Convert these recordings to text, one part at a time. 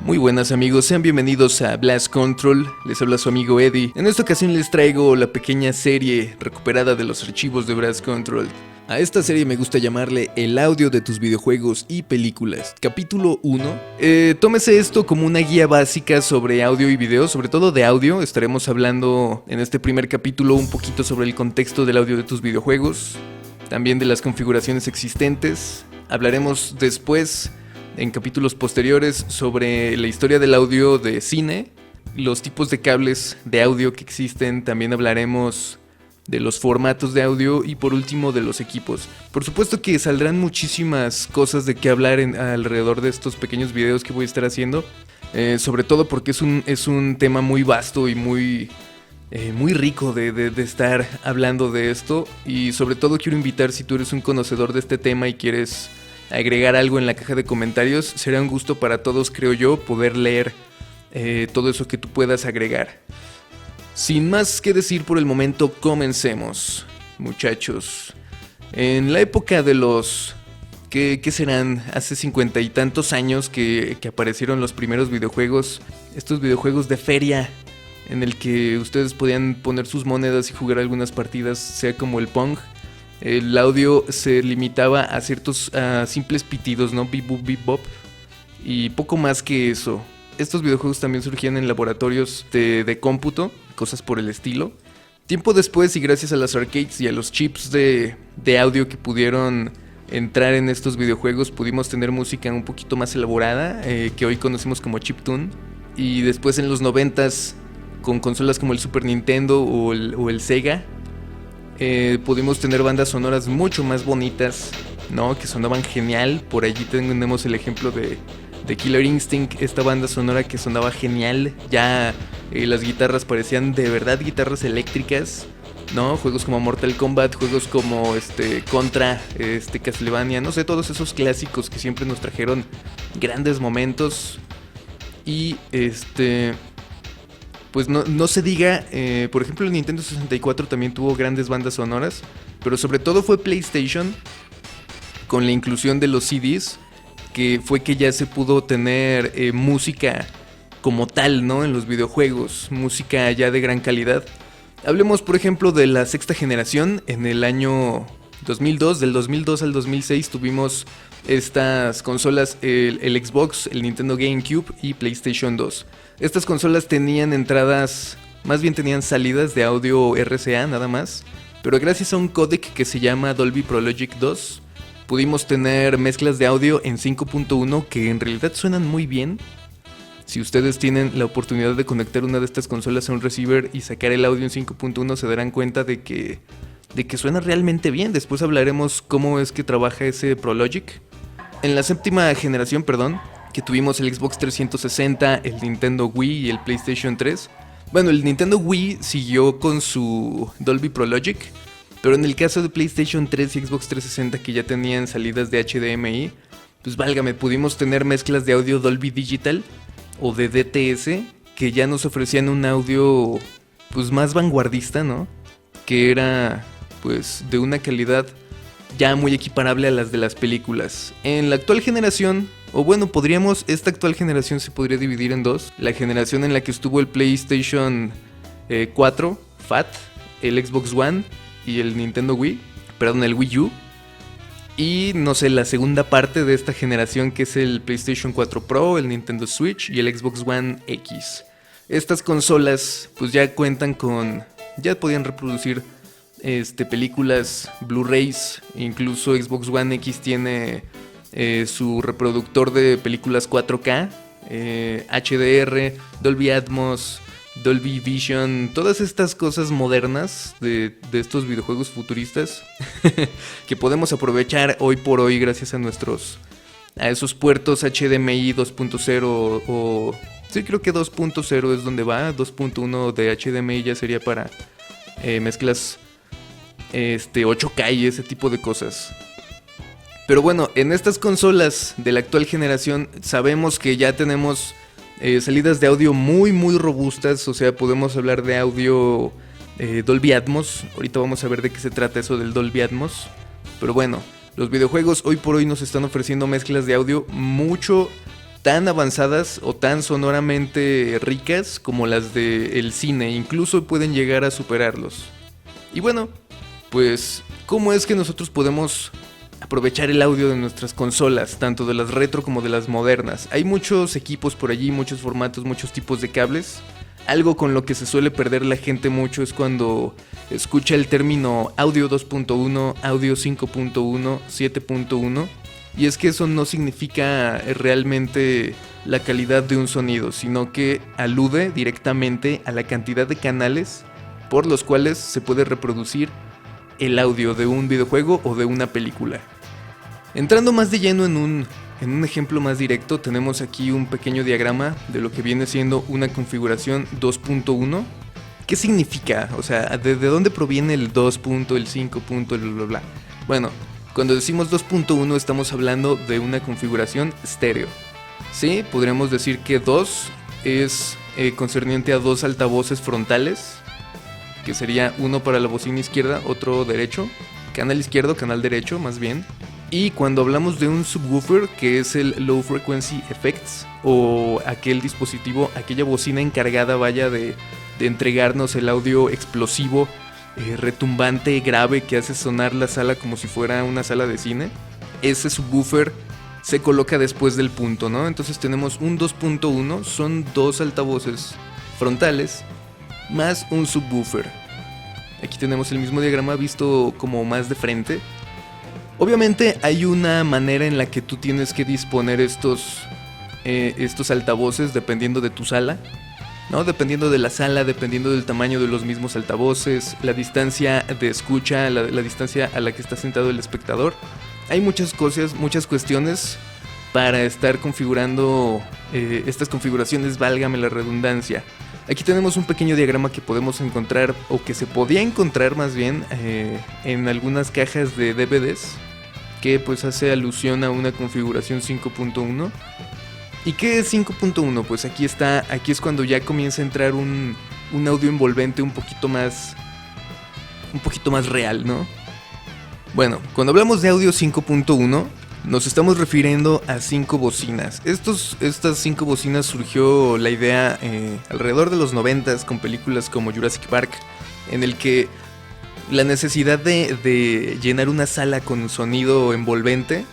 Muy buenas amigos, sean bienvenidos a Blast Control, les habla su amigo Eddie. En esta ocasión les traigo la pequeña serie recuperada de los archivos de Blast Control. A esta serie me gusta llamarle el audio de tus videojuegos y películas. Capítulo 1. Tómese esto como una guía básica sobre audio y video, sobre todo de audio. Estaremos hablando en este primer capítulo un poquito sobre el contexto del audio de tus videojuegos, también de las configuraciones existentes. Hablaremos después, en capítulos posteriores, sobre la historia del audio de cine, los tipos de cables de audio que existen. También hablaremos de los formatos de audio y por último de los equipos. Por supuesto que saldrán muchísimas cosas de qué hablar alrededor de estos pequeños videos que voy a estar haciendo, sobre todo porque es un tema muy vasto y muy rico de estar hablando de esto. Y sobre todo quiero invitar, si tú eres un conocedor de este tema y quieres agregar algo en la caja de comentarios, será un gusto para todos, creo yo, poder leer todo eso que tú puedas agregar. Sin más que decir por el momento, comencemos, muchachos. En la época de los... ¿Qué serán? Hace 50 y tantos años que aparecieron los primeros videojuegos. Estos videojuegos de feria, en el que ustedes podían poner sus monedas y jugar algunas partidas, sea como el Pong. El audio se limitaba a ciertos simples pitidos, ¿no? Bip, bop, bip, bop. Y poco más que eso. Estos videojuegos también surgían en laboratorios de cómputo, cosas por el estilo. Tiempo después, y gracias a las arcades y a los chips de audio que pudieron entrar en estos videojuegos, pudimos tener música un poquito más elaborada, que hoy conocemos como chiptune. Y después en los 90s, con consolas como el Super Nintendo o el Sega, pudimos tener bandas sonoras mucho más bonitas, ¿no? Que sonaban genial. Por allí tenemos el ejemplo de Killer Instinct, esta banda sonora que sonaba genial. Ya las guitarras parecían de verdad guitarras eléctricas, ¿no? Juegos como Mortal Kombat, juegos como Contra, Castlevania, no sé, todos esos clásicos que siempre nos trajeron grandes momentos. Y pues no se diga, por ejemplo el Nintendo 64 también tuvo grandes bandas sonoras, pero sobre todo fue PlayStation, con la inclusión de los CDs, que fue que ya se pudo tener música como tal, ¿no? En los videojuegos, música ya de gran calidad. Hablemos por ejemplo de la sexta generación. En el año 2002, del 2002 al 2006 tuvimos estas consolas, el Xbox, el Nintendo GameCube y PlayStation 2. Estas consolas tenían entradas, más bien tenían salidas de audio RCA nada más, pero gracias a un códec que se llama Dolby Pro Logic 2, pudimos tener mezclas de audio en 5.1 que en realidad suenan muy bien. Si ustedes tienen la oportunidad de conectar una de estas consolas a un receiver y sacar el audio en 5.1, se darán cuenta de que suena realmente bien. Después hablaremos cómo es que trabaja ese Pro Logic. En la séptima generación, que tuvimos el Xbox 360, el Nintendo Wii y el PlayStation 3. Bueno, el Nintendo Wii siguió con su Dolby Pro Logic, pero en el caso de PlayStation 3 y Xbox 360, que ya tenían salidas de HDMI, pues válgame, pudimos tener mezclas de audio Dolby Digital o de DTS, que ya nos ofrecían un audio pues más vanguardista, ¿no? Que era pues de una calidad ya muy equiparable a las de las películas. En la actual generación, o bueno, esta actual generación se podría dividir en dos. La generación en la que estuvo el PlayStation 4, FAT, el Xbox One y el Nintendo Wii, el Wii U. Y no sé, la segunda parte de esta generación, que es el PlayStation 4 Pro, el Nintendo Switch y el Xbox One X. Estas consolas pues ya cuentan con... ya podían reproducir películas, Blu-rays. Incluso Xbox One X tiene su reproductor de películas 4K, HDR, Dolby Atmos, Dolby Vision, todas estas cosas modernas de estos videojuegos futuristas que podemos aprovechar hoy por hoy gracias a esos puertos HDMI 2.0 o... sí, creo que 2.0 es donde va. 2.1 de HDMI ya sería para mezclas 8K y ese tipo de cosas. Pero bueno, en estas consolas de la actual generación sabemos que ya tenemos salidas de audio muy muy robustas. O sea, podemos hablar de audio Dolby Atmos. Ahorita vamos a ver de qué se trata eso del Dolby Atmos. Pero bueno, los videojuegos hoy por hoy nos están ofreciendo mezclas de audio mucho tan avanzadas o tan sonoramente ricas como las del cine, incluso pueden llegar a superarlos. Y bueno, pues, ¿cómo es que nosotros podemos aprovechar el audio de nuestras consolas, tanto de las retro como de las modernas? Hay muchos equipos por allí, muchos formatos, muchos tipos de cables. Algo con lo que se suele perder la gente mucho es cuando escucha el término audio 2.1, audio 5.1, 7.1. Y es que eso no significa realmente la calidad de un sonido, sino que alude directamente a la cantidad de canales por los cuales se puede reproducir el audio de un videojuego o de una película. Entrando más de lleno en un ejemplo más directo, tenemos aquí un pequeño diagrama de lo que viene siendo una configuración 2.1. ¿Qué significa? O sea, ¿de dónde proviene el 2. el 5. el bla bla bla? Bueno, cuando decimos 2.1 estamos hablando de una configuración estéreo. Sí, podríamos decir que 2 es concerniente a dos altavoces frontales, que sería uno para la bocina izquierda, otro derecho, canal izquierdo, canal derecho más bien. Y cuando hablamos de un subwoofer, que es el Low Frequency Effects, o aquel dispositivo, aquella bocina encargada, vaya, de entregarnos el audio explosivo, retumbante, grave, que hace sonar la sala como si fuera una sala de cine, ese subwoofer se coloca después del punto, ¿no? Entonces tenemos un 2.1, son dos altavoces frontales, más un subwoofer. Aquí tenemos el mismo diagrama visto como más de frente. Obviamente hay una manera en la que tú tienes que disponer estos altavoces dependiendo de tu sala, ¿no? Dependiendo de la sala, dependiendo del tamaño de los mismos altavoces, la distancia de escucha, la distancia a la que está sentado el espectador. Hay muchas cosas, muchas cuestiones para estar configurando estas configuraciones, válgame la redundancia. Aquí tenemos un pequeño diagrama que podemos encontrar, o que se podía encontrar más bien, en algunas cajas de DVDs, que pues hace alusión a una configuración 5.1. ¿Y qué es 5.1? Pues aquí es cuando ya comienza a entrar un audio envolvente un poquito más real, ¿no? Bueno, cuando hablamos de audio 5.1, nos estamos refiriendo a 5 bocinas. Estas 5 bocinas surgió la idea alrededor de los 90s con películas como Jurassic Park, en el que la necesidad de llenar una sala con sonido envolvente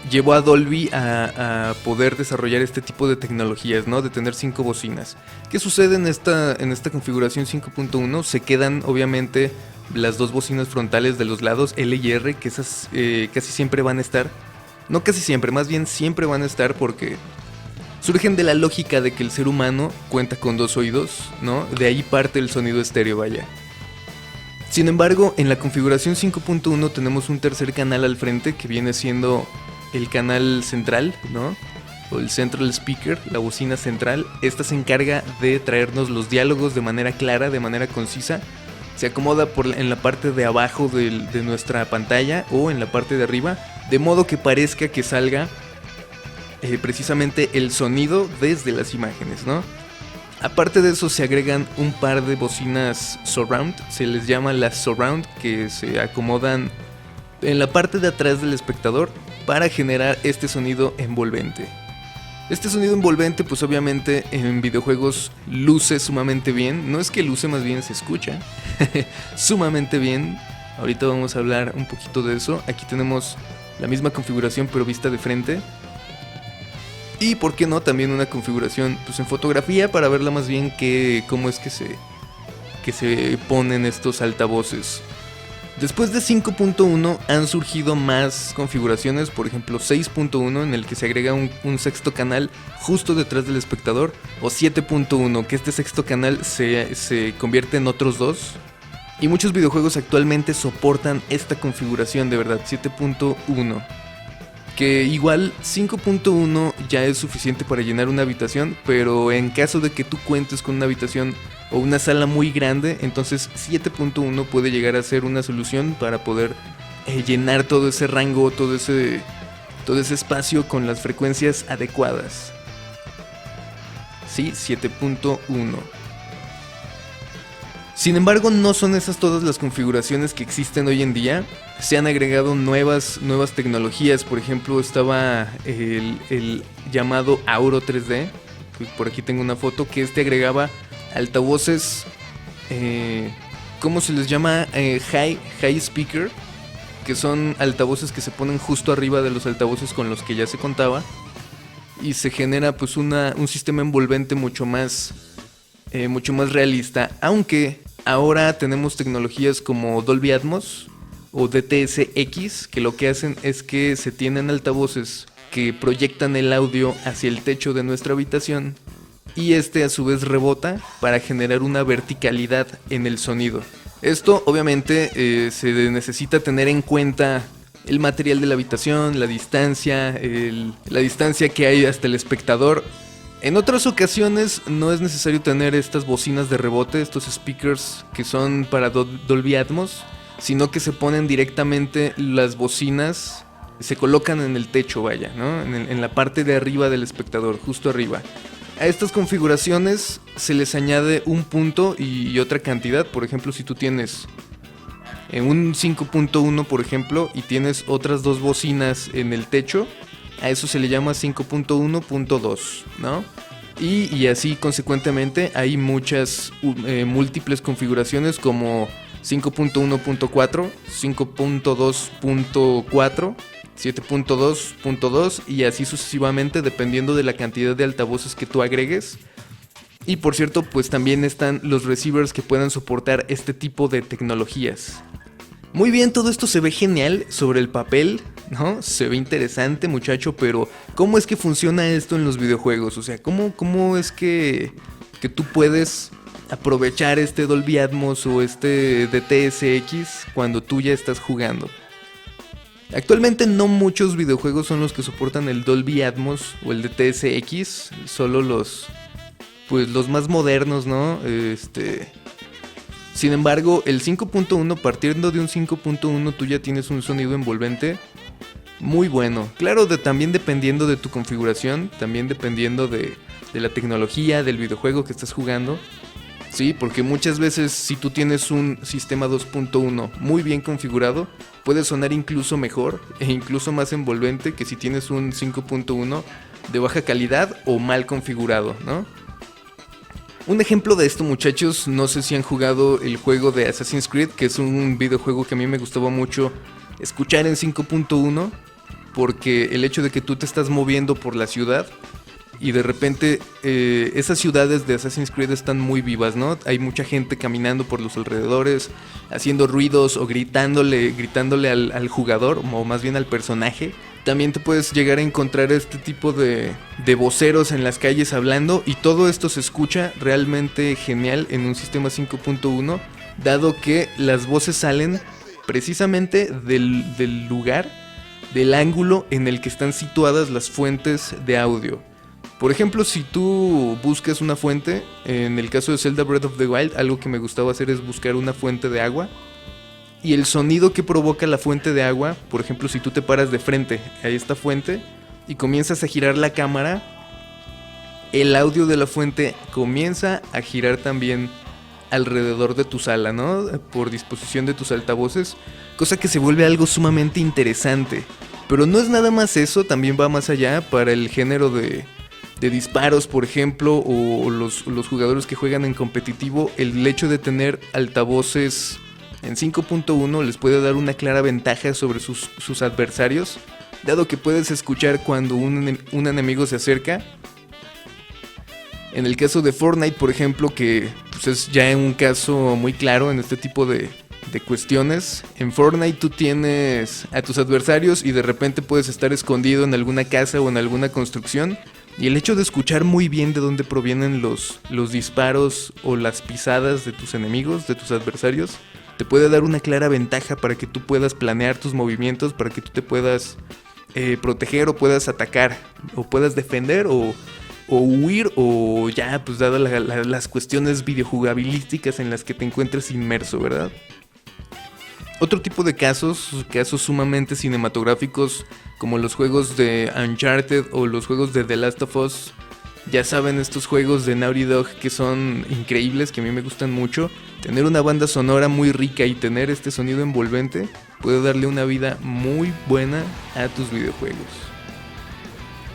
llevó a Dolby a poder desarrollar este tipo de tecnologías, ¿no? De tener 5 bocinas. ¿Qué sucede en esta configuración 5.1? Se quedan obviamente las dos bocinas frontales de los lados, L y R, que esas casi siempre van a estar. No casi siempre, más bien siempre van a estar, porque surgen de la lógica de que el ser humano cuenta con 2 oídos, ¿no? De ahí parte el sonido estéreo, vaya. Sin embargo, en la configuración 5.1 tenemos un tercer canal al frente, que viene siendo el canal central, ¿no? O el central speaker, la bocina central. Esta se encarga de traernos los diálogos de manera clara, de manera concisa. Se acomoda en la parte de abajo de nuestra pantalla o en la parte de arriba, de modo que parezca que salga precisamente el sonido desde las imágenes, ¿no? Aparte de eso se agregan un par de bocinas surround, se les llama las surround, que se acomodan en la parte de atrás del espectador para generar este sonido envolvente. Este sonido envolvente, pues obviamente en videojuegos luce sumamente bien. No es que luce, más bien se escucha sumamente bien. Ahorita vamos a hablar un poquito de eso. Aquí tenemos la misma configuración pero vista de frente. Y por qué no, también una configuración pues en fotografía, para verla más bien cómo es que se ponen estos altavoces. Después de 5.1 han surgido más configuraciones, por ejemplo 6.1, en el que se agrega un sexto canal justo detrás del espectador, o 7.1, que este sexto canal se convierte en otros 2. Y muchos videojuegos actualmente soportan esta configuración, de verdad, 7.1. Que igual 5.1 ya es suficiente para llenar una habitación, pero en caso de que tú cuentes con una habitación o una sala muy grande, entonces 7.1 puede llegar a ser una solución para poder llenar todo ese rango, todo ese espacio con las frecuencias adecuadas. Sí, 7.1. Sin embargo, no son esas todas las configuraciones que existen hoy en día. Se han agregado nuevas tecnologías. Por ejemplo, estaba el llamado Auro 3D. Por aquí tengo una foto que agregaba altavoces, ¿cómo se les llama? High speaker, que son altavoces que se ponen justo arriba de los altavoces con los que ya se contaba, y se genera pues un sistema envolvente mucho más realista, aunque ahora tenemos tecnologías como Dolby Atmos o DTS-X, que lo que hacen es que se tienen altavoces que proyectan el audio hacia el techo de nuestra habitación y a su vez rebota para generar una verticalidad en el sonido. Esto obviamente se necesita tener en cuenta el material de la habitación, la distancia que hay hasta el espectador. En otras ocasiones no es necesario tener estas bocinas de rebote, estos speakers que son para Dolby Atmos, sino que se ponen directamente las bocinas, se colocan en el techo, vaya, ¿no? En la parte de arriba del espectador, justo arriba. A estas configuraciones se les añade un punto y otra cantidad. Por ejemplo, si tú tienes un 5.1, por ejemplo, y tienes otras dos bocinas en el techo, a eso se le llama 5.1.2, ¿no? Y así consecuentemente hay muchas múltiples configuraciones como 5.1.4, 5.2.4, 7.2.2 y así sucesivamente, dependiendo de la cantidad de altavoces que tú agregues. Y por cierto, pues también están los receivers que puedan soportar este tipo de tecnologías. Muy bien, todo esto se ve genial sobre el papel, ¿no? Se ve interesante, muchacho, pero ¿cómo es que funciona esto en los videojuegos? O sea, ¿cómo es que tú puedes aprovechar este Dolby Atmos o este DTS-X cuando tú ya estás jugando? Actualmente no muchos videojuegos son los que soportan el Dolby Atmos o el DTS-X, solo los más modernos, ¿no? Sin embargo, el 5.1, partiendo de un 5.1, tú ya tienes un sonido envolvente muy bueno. Claro, también dependiendo de tu configuración, también dependiendo de la tecnología, del videojuego que estás jugando. Sí, porque muchas veces si tú tienes un sistema 2.1 muy bien configurado, puede sonar incluso mejor e incluso más envolvente que si tienes un 5.1 de baja calidad o mal configurado, ¿no? Un ejemplo de esto, muchachos, no sé si han jugado el juego de Assassin's Creed, que es un videojuego que a mí me gustaba mucho escuchar en 5.1, porque el hecho de que tú te estás moviendo por la ciudad y de repente esas ciudades de Assassin's Creed están muy vivas, ¿no? Hay mucha gente caminando por los alrededores, haciendo ruidos o gritándole al jugador, o más bien al personaje. También te puedes llegar a encontrar este tipo de voceros en las calles hablando, y todo esto se escucha realmente genial en un sistema 5.1, dado que las voces salen precisamente del lugar, del ángulo en el que están situadas las fuentes de audio. Por ejemplo, si tú buscas una fuente, en el caso de Zelda Breath of the Wild, algo que me gustaba hacer es buscar una fuente de agua. Y el sonido que provoca la fuente de agua, por ejemplo, si tú te paras de frente a esta fuente y comienzas a girar la cámara, el audio de la fuente comienza a girar también alrededor de tu sala, ¿no? Por disposición de tus altavoces, cosa que se vuelve algo sumamente interesante. Pero no es nada más eso, también va más allá para el género de disparos, por ejemplo, o los jugadores que juegan en competitivo. El hecho de tener altavoces en 5.1 les puede dar una clara ventaja sobre sus adversarios, dado que puedes escuchar cuando un enemigo se acerca. En el caso de Fortnite, por ejemplo, que pues es ya un caso muy claro en este tipo de cuestiones. En Fortnite tú tienes a tus adversarios y de repente puedes estar escondido en alguna casa o en alguna construcción, y el hecho de escuchar muy bien de dónde provienen los disparos o las pisadas de tus enemigos, de tus adversarios, te puede dar una clara ventaja para que tú puedas planear tus movimientos, para que tú te puedas proteger o puedas atacar o puedas defender o huir, o ya pues dadas las cuestiones videojugabilísticas en las que te encuentres inmerso, ¿verdad? Otro tipo de casos sumamente cinematográficos, como los juegos de Uncharted o los juegos de The Last of Us. Ya saben, estos juegos de Naughty Dog que son increíbles, que a mí me gustan mucho. Tener una banda sonora muy rica y tener este sonido envolvente puede darle una vida muy buena a tus videojuegos.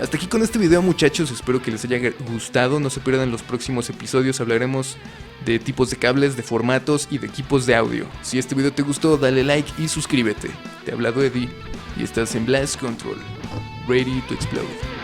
Hasta aquí con este video, muchachos, espero que les haya gustado. No se pierdan los próximos episodios, hablaremos de tipos de cables, de formatos y de equipos de audio. Si este video te gustó, dale like y suscríbete. Te ha hablado Eddie y estás en Blast Control, ready to explode.